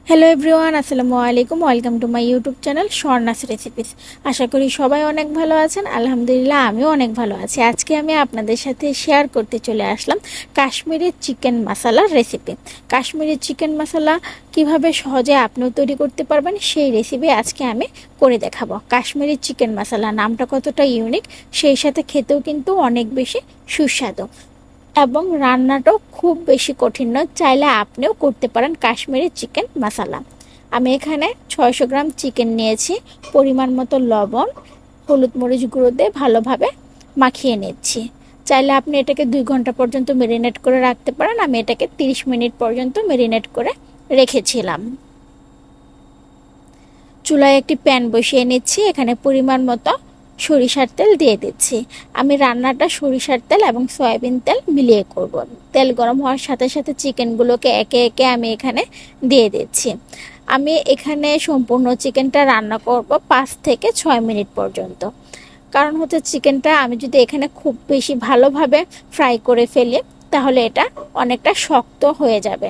Hello everyone, আসসালামু আলাইকুম। Welcome to my YouTube channel Swarna's recipes. আশা করি সবাই অনেক ভালো আছেন। আলহামদুলিল্লাহ, আমিও অনেক ভালো আছি। আজকে আমি আপনাদের সাথে শেয়ার করতে চলে আসলাম কাশ্মীরি চিকেন মশালার রেসিপি। কাশ্মীরি চিকেন মশলা কিভাবে সহজে আপনিও তৈরি করতে পারবেন সেই রেসিপি আজকে আমি করে দেখাবো। কাশ্মীরি চিকেন মশলা নামটা কতটা ইউনিক, সেই সাথে খেতেও কিন্তু অনেক বেশি সুস্বাদু এবং রান্নাটাও খুব বেশি কঠিন নয়। চাইলে আপনিও করতে পারেন কাশ্মীরি চিকেন মশলা। আমি এখানে 600 গ্রাম চিকেন নিয়েছি। পরিমাণ মতো লবণ, হলুদ মরিচ গুঁড়ো দিয়ে ভালোভাবে মাখিয়ে নিচ্ছি। চাইলে আপনি এটাকে 2 ঘন্টা পর্যন্ত মেরিনেট করে রাখতে পারেন। আমি এটাকে 30 মিনিট পর্যন্ত মেরিনেট করে রেখেছিলাম। চুলায় একটি প্যান বসিয়ে নিচ্ছি। এখানে পরিমাণ মতো সরিষার তেল দিয়ে দিচ্ছি। আমি রান্নাটা সরিষার তেল এবং সয়াবিন তেল মিলিয়ে করব। তেল গরম হওয়ার সাথে সাথে চিকেনগুলোকে একে একে আমি এখানে দিয়ে দিচ্ছি। আমি এখানে সম্পূর্ণ চিকেনটা রান্না করব 5 থেকে 6 মিনিট পর্যন্ত। কারণ হচ্ছে চিকেনটা আমি যদি এখানে খুব বেশি ভালোভাবে ফ্রাই করে ফেলি তাহলে এটা অনেকটা শক্ত হয়ে যাবে।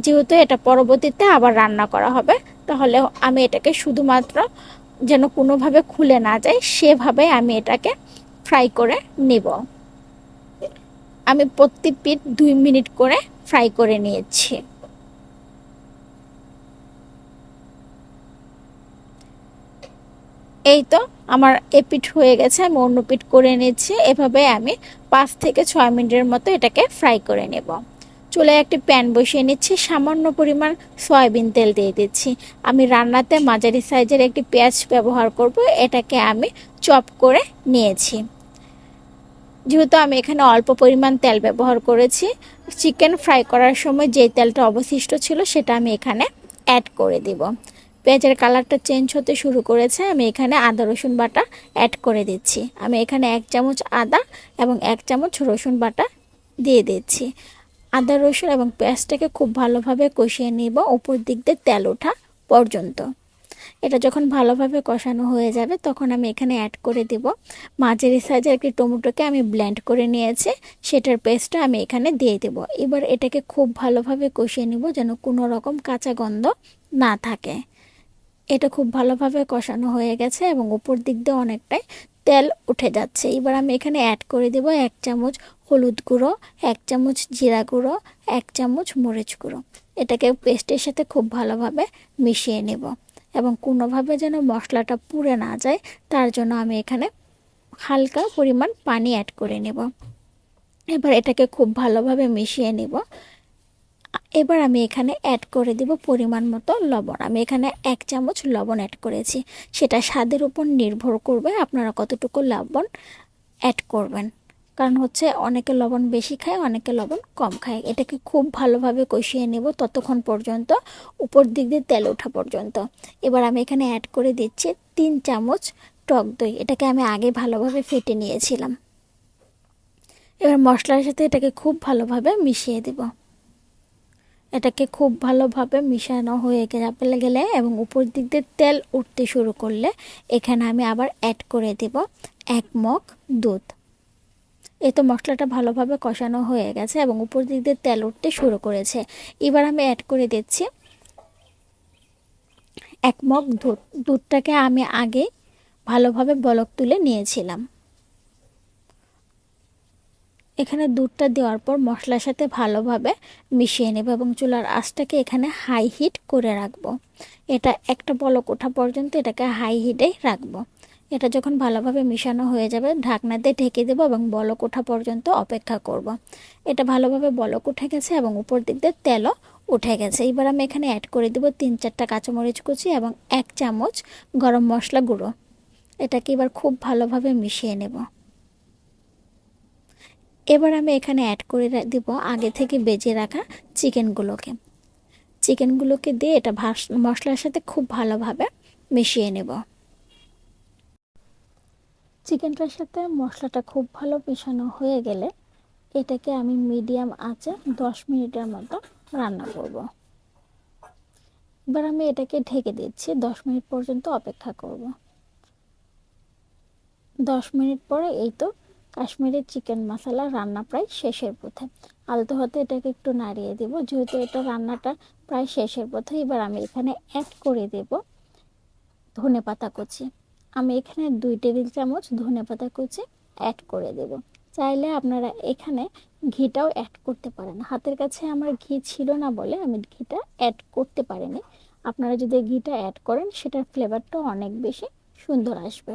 যেহেতু এটা পরবর্তীতে আবার রান্না করা হবে, তাহলে আমি এটাকে শুধুমাত্র যেন কোনোভাবে খুলে না যায় সেভাবে আমি এটাকে ফ্রাই করে নিব। আমি প্রতি পিঠ 2 মিনিট করে ফ্রাই করে নিয়েছি। এই তো আমার এ পিঠ হয়ে গেছে, আমি অন্য পিঠ করে নিচ্ছি। এভাবে আমি 5 থেকে 6 মিনিটের মতো এটাকে ফ্রাই করে নেব। চুলায় একটি প্যান বসিয়ে নিচ্ছি। সামান্য পরিমাণ সয়াবিন তেল দিয়ে দিচ্ছি। আমি রান্নাতে মাঝারি সাইজের একটি পেঁয়াজ ব্যবহার করব। এটাকে আমি চপ করে নিয়েছি। যেহেতু আমি এখানে অল্প পরিমাণ তেল ব্যবহার করেছি, চিকেন ফ্রাই করার সময় যে তেলটা অবশিষ্ট ছিল সেটা আমি এখানে অ্যাড করে দিব। পেঁয়াজের কালারটা চেঞ্জ হতে শুরু করেছে। আমি এখানে আদা রসুন বাটা অ্যাড করে দিচ্ছি। আমি এখানে 1 চামচ আদা এবং 1 চামচ রসুন বাটা দিয়ে দিচ্ছি। আদা রসুন এবং পেঁয়াজটাকে খুব ভালোভাবে কষিয়ে নিব উপর দিক দিয়ে তেল ওঠা পর্যন্ত। এটা যখন ভালোভাবে কষানো হয়ে যাবে তখন আমি এখানে অ্যাড করে দেব মাঝারি সাইজের একটি টমেটোকে আমি ব্লেন্ড করে নিয়েছি, সেটার পেস্টটা আমি এখানে দিয়ে দেব। এবার এটাকে খুব ভালোভাবে কষিয়ে নিব যেন কোনো রকম কাঁচা গন্ধ না থাকে। এটা খুব ভালোভাবে কষানো হয়ে গেছে এবং উপর দিক দিয়ে অনেকটাই তেল উঠে যাচ্ছে। এবার আমি এখানে অ্যাড করে দেব 1 চামচ হলুদ গুঁড়ো, 1 চামচ জিরা গুঁড়ো, 1 চামচ মরিচ গুঁড়ো। এটাকে পেস্টের সাথে খুব ভালোভাবে মিশিয়ে নেব এবং কোনোভাবে যেন মশলাটা পুড়ে না যায় তার জন্য আমি এখানে হালকা পরিমাণ পানি অ্যাড করে নেব। এবার এটাকে খুব ভালোভাবে মিশিয়ে নেব। এবার আমি এখানে অ্যাড করে দেব পরিমাণ মতো লবণ। আমি এখানে 1 চামচ লবণ অ্যাড করেছি। সেটা স্বাদের উপর নির্ভর করবে আপনারা কতটুকু লবণ অ্যাড করবেন। কারণ হচ্ছে অনেকে লবণ বেশি খায়, অনেকে লবণ কম খায়। এটাকে খুব ভালোভাবে কষিয়ে নেব ততক্ষণ পর্যন্ত উপর দিক দিয়ে তেল ওঠা পর্যন্ত। এবার আমি এখানে অ্যাড করে দিচ্ছি 3 চামচ টক দই। এটাকে আমি আগে ভালোভাবে ফেটে নিয়েছিলাম। এবার মশলার সাথে এটাকে খুব ভালোভাবে মিশিয়ে দেব। এটাকে খুব ভালোভাবে মিশানো হয়ে গেলে এবং উপর দিক দিয়ে তেল উঠতে শুরু করলে এখানে আমি আবার অ্যাড করে দেব 1 মগ দুধ। এই তো মশলাটা ভালোভাবে কষানো হয়ে গেছে এবং উপর দিক দিয়ে তেল উঠতে শুরু করেছে। এবার আমি অ্যাড করে দিচ্ছি 1 মগ দুধ। দুধটাকে আমি আগে ভালোভাবে বলক তুলে নিয়েছিলাম। এখানে দুধটা দেওয়ার পর মশলার সাথে ভালোভাবে মিশিয়ে নেব এবং চুলার আঁচটাকে এখানে হাই হিট করে রাখবো। এটা একটা বলক ওঠা পর্যন্ত এটাকে হাই হিটে রাখবো। এটা যখন ভালোভাবে মিশানো হয়ে যাবে ঢাকনা দিয়ে ঢেকে দেবো এবং বলক ওঠা পর্যন্ত অপেক্ষা করব। এটা ভালোভাবে বলক উঠে গেছে এবং উপর দিক দিয়ে তেলও উঠে গেছে। এবার আমি এখানে অ্যাড করে দেবো 3-4টা কাঁচামরিচ কুচি এবং 1 চামচ গরম মশলা গুঁড়ো। এটাকে এবার খুব ভালোভাবে মিশিয়ে নেব। এবার আমি এখানে অ্যাড করে দেব আগে থেকে বেজে রাখা চিকেনগুলোকে দিয়ে এটা মশলার সাথে খুব ভালোভাবে মিশিয়ে নেব। চিকেনটার সাথে মশলাটা খুব ভালো মিশানো হয়ে গেলে এটাকে আমি মিডিয়াম আঁচে 10 মিনিটের মতো রান্না করব। এবার আমি এটাকে ঢেকে দিচ্ছি, 10 মিনিট পর্যন্ত অপেক্ষা করব। 10 মিনিট পরে এই তো কাশ্মীরি চিকেন মশলা রান্না প্রায় শেষের পথে। আলতো হাতে এটাকে একটু নাড়িয়ে দেব। যেহেতু এটা রান্নাটা প্রায় শেষের পথে, এবার আমি এখানে অ্যাড করে দেব ধনেপাতা কুচি। আমি এখানে 2 টেবিল চামচ ধনেপাতা কুচি অ্যাড করে দেব। চাইলে আপনারা এখানে ঘিটাও অ্যাড করতে পারেন। হাতের কাছে আমার ঘি ছিল না বলে আমি ঘিটা অ্যাড করতে পারিনি। আপনারা যদি ঘিটা অ্যাড করেন সেটার ফ্লেভারটা অনেক বেশি সুন্দর আসবে।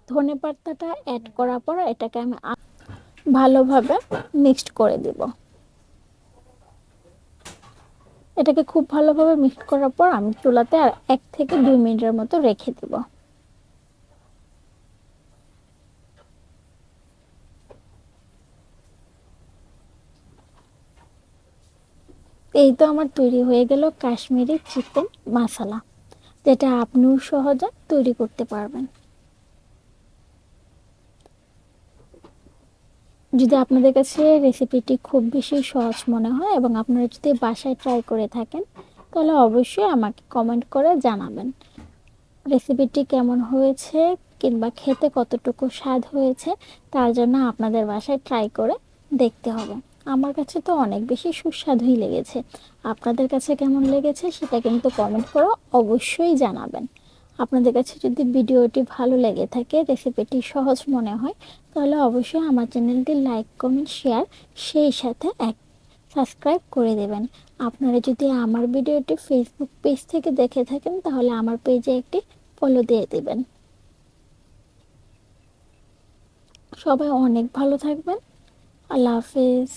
ধনেপাতাটা অ্যাড করার পর এটাকে আমি ভালোভাবে মিক্সড করে দেব। এটাকে খুব ভালোভাবে মিক্স করার পর আমি চুলাতে আর 1 থেকে 2 মিনিটের মতো রেখে দেব। এই তো আমার তৈরি হয়ে গেল কাশ্মীরি চিকেন মশলা, যেটা আপনিও সহজে তৈরি করতে পারবেন। যদি আপনাদের কাছে রেসিপিটি খুব বেশি সহজ মনে হয় এবং আপনারা যদি বাসায় ট্রাই করে থাকেন, তাহলে অবশ্যই আমাকে কমেন্ট করে জানাবেন রেসিপিটি কেমন হয়েছে কিংবা খেতে কতটুকু স্বাদ হয়েছে। তার জন্য আপনাদের বাসায় ট্রাই করে দেখতে হবে। আমার কাছে তো অনেক বেশি সুস্বাদুই লেগেছে। আপনাদের কাছে কেমন লেগেছে সেটা কিন্তু কমেন্ট করে অবশ্যই জানাবেন। আপনাদের কাছে যদি ভিডিওটি ভালো লেগে থাকে, রেসিপিটি সহজ মনে হয়, তাহলে অবশ্যই আমার চ্যানেলটি লাইক কমেন্ট শেয়ার সেই সাথে সাবস্ক্রাইব করে দেবেন। আপনারা যদি আমার ভিডিওটি ফেসবুক পেজ থেকে দেখে থাকেন, তাহলে আমার পেজে একটি ফলো দিয়ে দেবেন। সবাই অনেক ভালো থাকবেন। আল্লাহ হাফেজ।